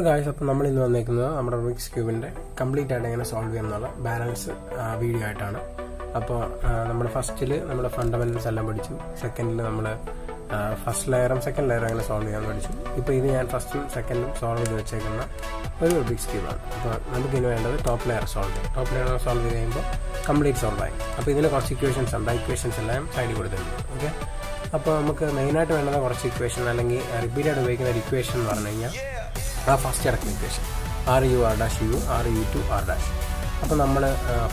Guys, അപ്പോൾ നമ്മൾ ഇന്ന് വന്നേക്കുന്നത് നമ്മുടെ റുബിക്സ് ക്യൂബിൻ്റെ കംപ്ലീറ്റ് ആയിട്ട് എങ്ങനെ സോൾവ് ചെയ്യാമെന്നുള്ള ബാലൻസ് വീഡിയോ ആയിട്ടാണ്. അപ്പോൾ നമ്മൾ ഫസ്റ്റിൽ നമ്മുടെ ഫണ്ടമെന്റൽസ് എല്ലാം പഠിച്ചു. സെക്കൻഡിൽ നമ്മൾ ഫസ്റ്റ് ലെയറും സെക്കൻഡ് ലെയറും എങ്ങനെ സോൾവ് ചെയ്യാൻ പഠിച്ചു. ഇപ്പോൾ ഇത് ഞാൻ ഫസ്റ്റും സെക്കൻഡും സോൾവ് ചെയ്ത് വെച്ചേക്കുന്ന ഒരു റുബിക്സ് ക്യൂബാണ്. അപ്പോൾ നമുക്കിനി വേണ്ടത് ടോപ്പ് ലെയർ സോൾവ് ചെയ്യും. ടോപ്പ് ലെയർ സോൾവ് ചെയ്ത് കഴിയുമ്പോൾ കംപ്ലീറ്റ് സോൾവ് ആയി. അപ്പോൾ ഇതിന് കുറച്ച് ഇക്വേഷൻസ് ഉണ്ട്. ഇക്വേഷൻസ് എല്ലാം സൈഡിൽ കൊടുത്തിട്ടുണ്ട്. ഓക്കെ, അപ്പോൾ നമുക്ക് മെയിനായിട്ട് വേണ്ടത് കുറച്ച് ഇക്വേഷൻ അല്ലെങ്കിൽ റിപ്പീറ്റായിട്ട് ഉപയോഗിക്കുന്ന ഒരു ഇക്വേഷൻ എന്ന് പറഞ്ഞു കഴിഞ്ഞാൽ ഫസ്റ്റ് കിടക്കുന്ന equation R U R dash U R U two R dash. അപ്പോൾ നമ്മൾ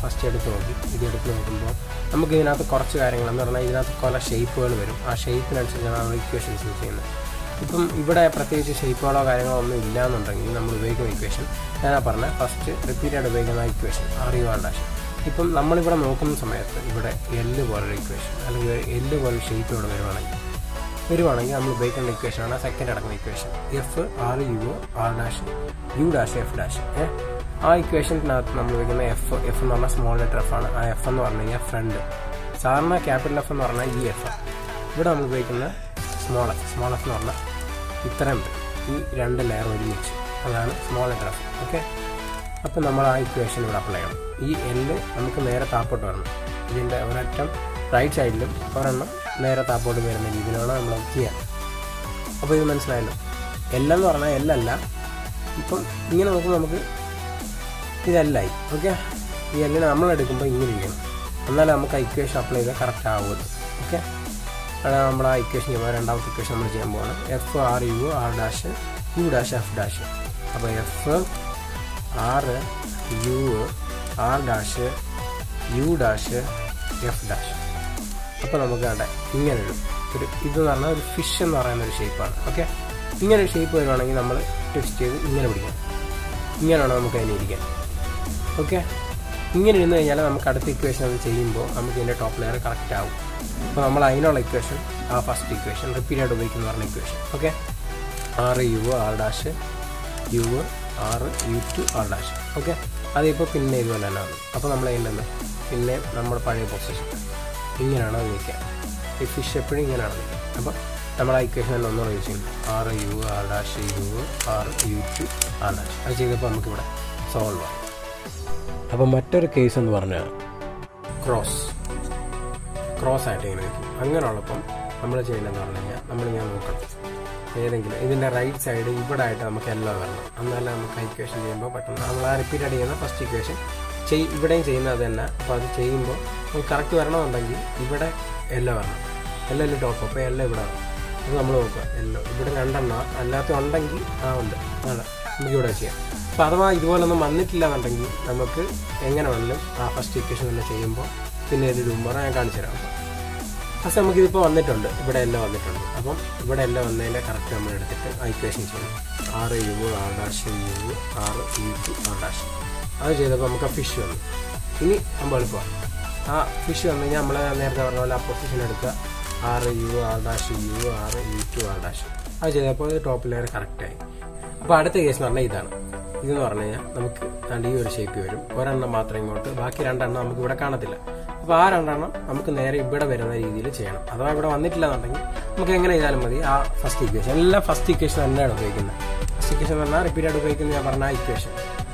ഫസ്റ്റ് എടുത്ത് നോക്കി. ഇതെടുത്ത് നോക്കുമ്പോൾ നമുക്ക് ഇതിനകത്ത് കുറച്ച് കാര്യങ്ങളെന്ന് പറഞ്ഞാൽ ഇതിനകത്ത് കുറേ ഷേപ്പുകൾ വരും. ആ ഷേപ്പിനനുസരിച്ചാണ് നമ്മൾ ഇക്വേഷൻസ് യൂസ് ചെയ്യുന്നത്. ഇപ്പം ഇവിടെ പ്രത്യേകിച്ച് ഷേപ്പുകളോ കാര്യങ്ങളോ ഒന്നും ഇല്ല എന്നുണ്ടെങ്കിൽ നമ്മൾ ഉപയോഗിക്കുന്ന ഇക്വേഷൻ ഞാനാ പറഞ്ഞ ഫസ്റ്റ് റിപ്പീറ്റായിട്ട് ഉപയോഗിക്കുന്ന equation R U R dash. ഇപ്പം നമ്മളിവിടെ നോക്കുന്ന സമയത്ത് ഇവിടെ എല്ല് പോലൊരു ഇക്വേഷൻ അല്ലെങ്കിൽ എല്ല് പോലൊരു ഷേപ്പ് ഇവിടെ വരുവാണെങ്കിൽ നമ്മൾ ഉപയോഗിക്കേണ്ട ഇക്വേഷനാണ് സെക്കൻഡ് അടക്കുന്ന equation F R U R dash U dash F dash. ആ ഇക്വേഷനകത്ത് നമ്മൾ ഉപയോഗിക്കുന്ന എഫ് എന്ന് പറഞ്ഞാൽ സ്മോൾ ലെറ്റർ എഫ് ആണ്. ആ എഫ് എന്ന് പറഞ്ഞു കഴിഞ്ഞാൽ ഫ്രണ്ട്. സാധാരണ ക്യാപിറ്റൽ എഫ് എന്ന് പറഞ്ഞാൽ ഈ എഫ്. ഇവിടെ നമ്മൾ ഉപയോഗിക്കുന്ന സ്മോൾ എഫ് എന്ന് പറഞ്ഞാൽ ഇത്രയും ഈ രണ്ട് ലെയർ ഒരുമിച്ച്, അതാണ് സ്മോൾ ലെറ്റർ എഫ്. ഓക്കെ, അപ്പം നമ്മൾ ആ ഇക്വേഷൻ ഇവിടെ അപ്ലൈ ചെയ്യണം. ഈ എല്ല് നമുക്ക് നേരെ താപ്പോട്ട് വരണം. ഇതിൻ്റെ ഒരറ്റം റൈറ്റ് സൈഡിലും ഒരെണ്ണം നേരെ താപ്പോട്ട് വരുന്ന രീതിയിലാണ് നമ്മൾ ചെയ്യാം. അപ്പോൾ ഇത് മനസ്സിലായല്ലോ. എല്ലെന്ന് പറഞ്ഞാൽ എല്ലല്ല. ഇപ്പം ഇങ്ങനെ നോക്കുമ്പോൾ നമുക്ക് ഇതെല്ലായി. ഓക്കെ, ഈ എല്ലിനെ നമ്മളെടുക്കുമ്പോൾ ഇങ്ങനെ ഇരിക്കണം, എന്നാലും നമുക്ക് ആ ഇക്വേഷൻ അപ്ലൈ ചെയ്താൽ കറക്റ്റ് ആവുമല്ലോ. ഓക്കെ, അതാണ് നമ്മൾ ആ ഇക്വേഷൻ ചെയ്യുമ്പോൾ രണ്ടാമത്തെ ഇക്വേഷൻ നമ്മൾ ചെയ്യാൻ പോവാണ്. F R U R dash U dash F dash. അപ്പോൾ F R U R dash U dash F dash. അപ്പോൾ നമുക്ക് അവിടെ ഇങ്ങനെ ഒരു ഇതെന്ന് പറഞ്ഞാൽ ഒരു ഫിഷ് എന്ന് പറയുന്ന ഒരു ഷേപ്പാണ്. ഓക്കെ, ഇങ്ങനെ ഒരു ഷേപ്പ് വരുവാണെങ്കിൽ നമ്മൾ ട്വിസ്റ്റ് ചെയ്ത് ഇങ്ങനെ പിടിക്കാം. ഇങ്ങനെയാണ് നമുക്ക് അതിനെ ഇരിക്കാൻ. ഓക്കെ, ഇങ്ങനെ ഇരുന്ന് കഴിഞ്ഞാൽ നമുക്ക് അടുത്ത ഇക്വേഷൻ അത് ചെയ്യുമ്പോൾ നമുക്ക് ഇതിൻ്റെ ടോപ്പ് ലെയർ കറക്റ്റ് ആവും. അപ്പോൾ നമ്മൾ അതിനുള്ള ഇക്വേഷൻ ആ ഫസ്റ്റ് ഇക്വേഷൻ റിപ്പീറ്റായിട്ട് ഉപയോഗിക്കുന്ന പറഞ്ഞ equation. Okay, R U R dash U R U two R dash. Okay, അതിപ്പോൾ പിന്നെ ഇതുപോലെ തന്നെയാണ്. അപ്പോൾ നമ്മൾ അതിൻ്റെ പിന്നെ നമ്മുടെ പഴയ പൊസിഷൻ ഇങ്ങനെയാണ് അത് നിൽക്കുക. ഈ ഫിഷ് എപ്പോഴും ഇങ്ങനെയാണ് നിൽക്കുക. അപ്പോൾ നമ്മൾ ആ ഇക്വേഷൻ തന്നെ ഒന്നുകൂടെ യൂസ് ചെയ്യുന്നു. R U R dash U R U two R dash. അത് ചെയ്തപ്പോൾ നമുക്കിവിടെ സോൾവ് ആയി. അപ്പോൾ മറ്റൊരു കേസ് എന്ന് പറഞ്ഞാൽ ക്രോസ് ആയിട്ട് ഇങ്ങനെ വയ്ക്കും. അങ്ങനെയുള്ളപ്പം നമ്മൾ ചെയ്യുന്നതെന്ന് പറഞ്ഞു കഴിഞ്ഞാൽ നമ്മളിങ്ങനെ നോക്കണം. ഏതെങ്കിലും ഇതിൻ്റെ റൈറ്റ് സൈഡ് ഇവിടെ ആയിട്ട് നമുക്ക് എല്ലാം വരണം. എന്നാലും നമുക്ക് ഇക്വേഷൻ ചെയ്യുമ്പോൾ പെട്ടെന്ന് നമ്മൾ ആ റിപ്പീറ്റ് ചെയ്യുന്ന ഫസ്റ്റ് ഇക്വേഷൻ ഇവിടെയും ചെയ്യുന്നത് അത് തന്നെ. അപ്പോൾ അത് ചെയ്യുമ്പോൾ നമുക്ക് കറക്റ്റ് വരണമെന്നുണ്ടെങ്കിൽ ഇവിടെ എല്ലാം വരണം. എല്ലാം ടോപ്പ്. അപ്പോൾ എല്ലാം ഇവിടെ വരണം. അത് നമ്മൾ നോക്കുക. എല്ലാം ഇവിടെ രണ്ടെണ്ണം അല്ലാത്ത ഉണ്ടെങ്കിൽ ഉണ്ട് അതെ നമുക്ക് ഇവിടെ ചെയ്യാം. അപ്പോൾ അഥവാ ഇതുപോലൊന്നും വന്നിട്ടില്ല എന്നുണ്ടെങ്കിൽ നമുക്ക് എങ്ങനെ വേണമെങ്കിലും ആ ഫസ്റ്റ് ഇക്വേഷൻ തന്നെ ചെയ്യുമ്പോൾ പിന്നെ ഒരു മുമ്പ് ഞാൻ കാണിച്ചു തരാം. ഫസ്റ്റ് നമുക്കിതിപ്പോൾ വന്നിട്ടുണ്ട്, ഇവിടെ എല്ലാം വന്നിട്ടുണ്ട്. അപ്പം ഇവിടെ എല്ലാം വന്നതിൻ്റെ കറക്റ്റ് നമ്മൾ എടുത്തിട്ട് ആ ഇക്വേഷൻ ചെയ്യണം. R U R dash U R U two R dash. അത് ചെയ്തപ്പോൾ നമുക്ക് ആ ഫിഷ് വന്നു. ഇനി നമ്മൾ എളുപ്പമാണ്. ആ ഫിഷ് വന്നു കഴിഞ്ഞാൽ നമ്മൾ നേരത്തെ പറഞ്ഞ പോലെ ആ പൊസിഷൻ എടുക്കുക. R U R dash U R U two R dash. അത് ചെയ്തപ്പോൾ ടോപ്പ് ലെയർ കറക്റ്റായി. അപ്പോൾ അടുത്ത കേസ് എന്ന് പറഞ്ഞാൽ ഇതാണ്. ഇതെന്ന് പറഞ്ഞു കഴിഞ്ഞാൽ നമുക്ക് ഈ ഒരു ഷേപ്പ് വരും. ഒരെണ്ണം മാത്രം ഇങ്ങോട്ട്, ബാക്കി രണ്ടെണ്ണം നമുക്ക് ഇവിടെ കാണത്തില്ല. അപ്പോൾ ആ രണ്ടെണ്ണം നമുക്ക് നേരെ ഇവിടെ വരുന്ന രീതിയിൽ ചെയ്യണം. അഥവാ ഇവിടെ വന്നിട്ടില്ല എന്നുണ്ടെങ്കിൽ നമുക്ക് എങ്ങനെ ചെയ്താലും മതി. ആ ഫസ്റ്റ് ഇക്വേഷൻ എല്ലാം ഫസ്റ്റ് ഇക്വേഷൻ തന്നെയാണ് ഉപയോഗിക്കുന്നത്. ഫസ്റ്റ് ഇക്വേഷൻ എന്ന് പറഞ്ഞാൽ റിപ്പീറ്റായിട്ട് ഉപയോഗിക്കുന്നത് ഞാൻ പറഞ്ഞ ആ ഇക്വേഷൻ.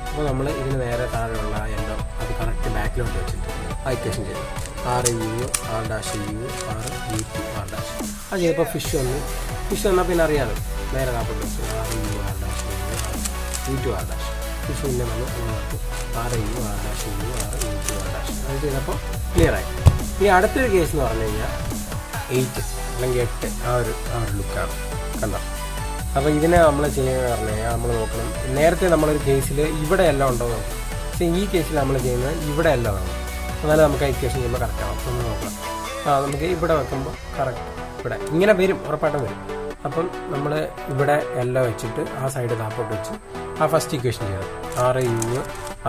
അപ്പോൾ നമ്മൾ ഇതിന് നേരെ താഴെയുള്ള എല്ലാം അത് കറക്റ്റ് ബാക്കിലോട്ട് വെച്ചിട്ട് ആ ഇക്വേഷൻ ചെയ്യും. R U R dash U R U two R dash. അത് ചെയ്തപ്പോൾ ഫിഷ് വന്നാൽ പിന്നെ അറിയാമല്ലോ, നേരെ താപ്പോട്ട് വെച്ച് R U R dash U two R dash. Fish പിന്നെ നമ്മൾ അങ്ങോട്ട് R U R dash U R U two R dash. അത് ചെയ്തപ്പോൾ ക്ലിയറായി. ഇനി അടുത്തൊരു കേസ് എന്ന് പറഞ്ഞു കഴിഞ്ഞാൽ 8 അല്ലെങ്കിൽ 8 ആ ഒരു ലുക്കാണ് കണ്ടോ. അപ്പോൾ ഇതിനെ നമ്മൾ ചെയ്യുന്നത് പറഞ്ഞു കഴിഞ്ഞാൽ നമ്മൾ നോക്കണം. നേരത്തെ നമ്മളൊരു കേസിൽ ഇവിടെ എല്ലാം ഉണ്ടോ നോക്കും. പക്ഷേ ഈ കേസിൽ നമ്മൾ ചെയ്യുന്നത് ഇവിടെ എല്ലാം വേണം. എന്നാലും നമുക്ക് ഇക്വേഷൻ ചെയ്യുമ്പോൾ കറക്റ്റ് ആവും. നമ്മൾ നോക്കണം. നമുക്ക് ഇവിടെ വെക്കുമ്പോൾ കറക്റ്റ് ഇവിടെ ഇങ്ങനെ വരും, ഉറപ്പായിട്ടും വരും. അപ്പം നമ്മൾ ഇവിടെ എല്ലാം വെച്ചിട്ട് ആ സൈഡ് താപ്പോട്ട് വെച്ച് ആ ഫസ്റ്റ് ഇക്വേഷൻ ചെയ്തത് R U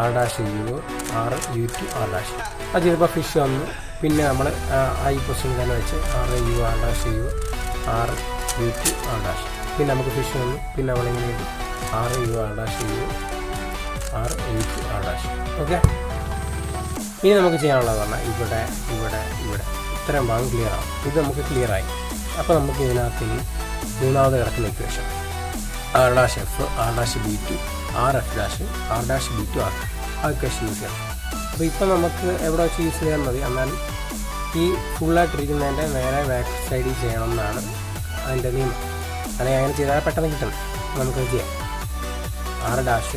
R dash U R U two R dash. അത് ചെയ്തപ്പോൾ ഫിഷ് വന്നു. പിന്നെ നമ്മൾ ആ ഈ പൊസിഷൻ തന്നെ വെച്ച് R U R dash U R U two R dash. പിന്നെ നമുക്ക് ഫിഷ് വന്നു. പിന്നെ നമ്മളിങ്ങനെ R U R dash U R U two R dash. Okay, ഇനി നമുക്ക് ചെയ്യാനുള്ളത് പറഞ്ഞാൽ ഇവിടെ ഇത്രയും ഭാഗം ക്ലിയർ ആവും. ഇത് നമുക്ക് ക്ലിയറായി. അപ്പോൾ നമുക്ക് ഇതിനകത്ത് ഇനി മൂന്നാമത് കിടക്കുന്ന equation R'(F), R'(B2), RF', R'(B2), R ആ ഇക്വേഷൻ യൂസ് ചെയ്യണം. അപ്പോൾ ഇപ്പം നമുക്ക് എവിടെ വെച്ച് യൂസ് ചെയ്യാൻ മതി, എന്നാലും ഈ ഫുള്ളായിട്ടിരിക്കുന്നതിൻ്റെ നേരെ ബാക്ക് സൈഡിൽ ചെയ്യണം എന്നാണ് അതിൻ്റെ നിയമം. അല്ലെങ്കിൽ അങ്ങനെ ചെയ്താൽ പെട്ടെന്ന് കിട്ടണം. നമുക്കത് ചെയ്യാം. R'(F),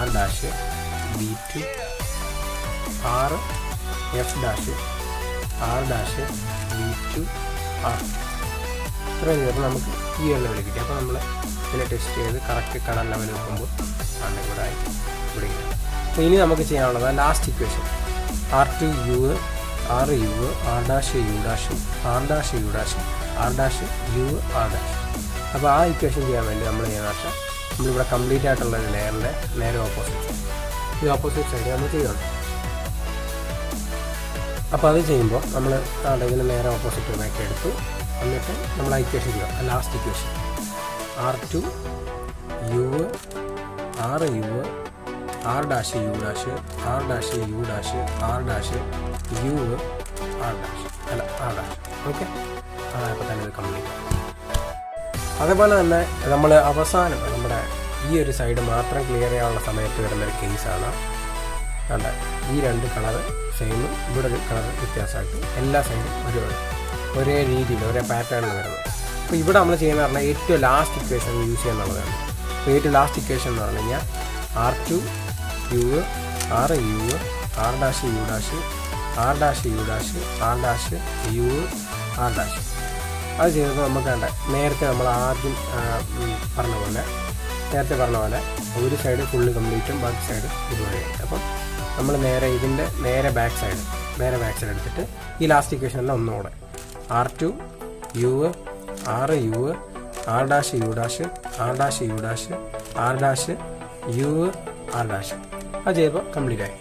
R'(B2), RF', R'(B2), R ഇത്രയും ചേർന്ന് നമുക്ക് ഈ ഒരു ലെവലിൽ കിട്ടി. അപ്പോൾ നമ്മൾ ഇതിനെ ടെസ്റ്റ് ചെയ്ത് കറക്റ്റ് കളർ ലെവൽ വെക്കുമ്പോൾ ആണ് ഇവിടെ ഇവിടെ. അപ്പോൾ ഇനി നമുക്ക് ചെയ്യാനുള്ളത് last equation R2U, RU, R'(U', R'(U', R'. അപ്പോൾ ആ ഇക്വേഷൻ ചെയ്യാൻ വേണ്ടി നമ്മൾ ചെയ്യുന്ന വെച്ചാൽ നമ്മളിവിടെ കംപ്ലീറ്റ് ആയിട്ടുള്ള ഒരു ലെയറിൻ്റെ നേരെ ഓപ്പോസിറ്റ് ഈ ഓപ്പോസിറ്റ് സൈഡ് നമ്മൾ ചെയ്യണം. അപ്പോൾ അത് ചെയ്യുമ്പോൾ നമ്മൾ ഇതിന് നേരെ ഓപ്പോസിറ്റ് ബാക്കി എടുത്തു. എന്നിട്ട് നമ്മൾ ആ ഇക്വേഷൻ ചെയ്യാം. Last equation R2U, RU, R'(U', R'(U', R', R'. Okay, അതായപ്പോൾ തന്നെ ഇത് കംപ്ലീറ്റ്. അതേപോലെ തന്നെ നമ്മൾ അവസാനം നമ്മുടെ ഈ ഒരു സൈഡ് മാത്രം ക്ലിയർ ചെയ്യാനുള്ള സമയത്ത് വരുന്നൊരു കേസാണ് കണ്ടത്. ഈ രണ്ട് കളറ് സെയിം, ഇവിടെ ഒരു കളർ വ്യത്യാസമായിട്ട് എല്ലാ സൈഡും ഒരേ രീതിയിൽ ഒരേ പാറ്റേണിൽ വരുന്നത്. അപ്പോൾ ഇവിടെ നമ്മൾ ചെയ്യുന്നത് പറഞ്ഞാൽ ഏറ്റവും ലാസ്റ്റ് ഇക്വേഷൻ യൂസ് ചെയ്യുന്നുള്ളതാണ്. അപ്പോൾ ഏറ്റവും ലാസ്റ്റ് ഇക്വേഷൻ എന്ന് പറഞ്ഞു കഴിഞ്ഞാൽ R2U, RU, R'(U', R'(U', R'. അത് ചെയ്തപ്പോൾ നമുക്ക് വേണ്ട നേരത്തെ നമ്മൾ ആദ്യം പറഞ്ഞ പോലെ ഒരു സൈഡ് ഫുള്ള് കംപ്ലീറ്റും ബാക്കി സൈഡ് ഇതുവരെയായി. അപ്പം നമ്മൾ ഇതിൻ്റെ നേരെ ബാക്ക് സൈഡ് എടുത്തിട്ട് ഈ ലാസ്റ്റ് ഇക്വേഷനെല്ലാം ഒന്നുകൂടെ R2U, RU, R'(U', R'(U', R'. അത് ചെയ്യുമ്പോൾ കംപ്ലീറ്റ് ആയി.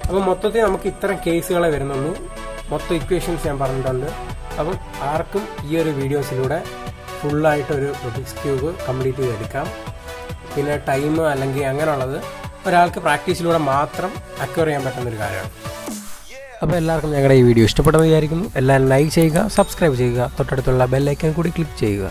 അപ്പം മൊത്തത്തിൽ നമുക്ക് ഇത്തരം കേസുകളെ വരുന്നുള്ളൂ. മൊത്തം ഇക്വേഷൻസ് ഞാൻ പറഞ്ഞിട്ടുണ്ട്. അപ്പം ആർക്കും ഈ ഒരു വീഡിയോസിലൂടെ ഫുള്ളായിട്ടൊരു റുബിക്സ് ക്യൂബ് കംപ്ലീറ്റ് ചെയ്തെടുക്കാം. പിന്നെ ടൈം അല്ലെങ്കിൽ അങ്ങനെയുള്ളത് ഒരാൾക്ക് പ്രാക്ടീസിലൂടെ മാത്രം അക്വയർ ചെയ്യാൻ പറ്റുന്നൊരു കാര്യമാണ്. അപ്പോൾ എല്ലാവർക്കും ഞങ്ങളുടെ ഈ വീഡിയോ ഇഷ്ടപ്പെട്ടെന്ന് വിചാരിക്കുന്നു. എല്ലാവരും ലൈക്ക് ചെയ്യുക, സബ്സ്ക്രൈബ് ചെയ്യുക, തൊട്ടടുത്തുള്ള ബെൽ ഐക്കൺ കൂടി ക്ലിക്ക് ചെയ്യുക.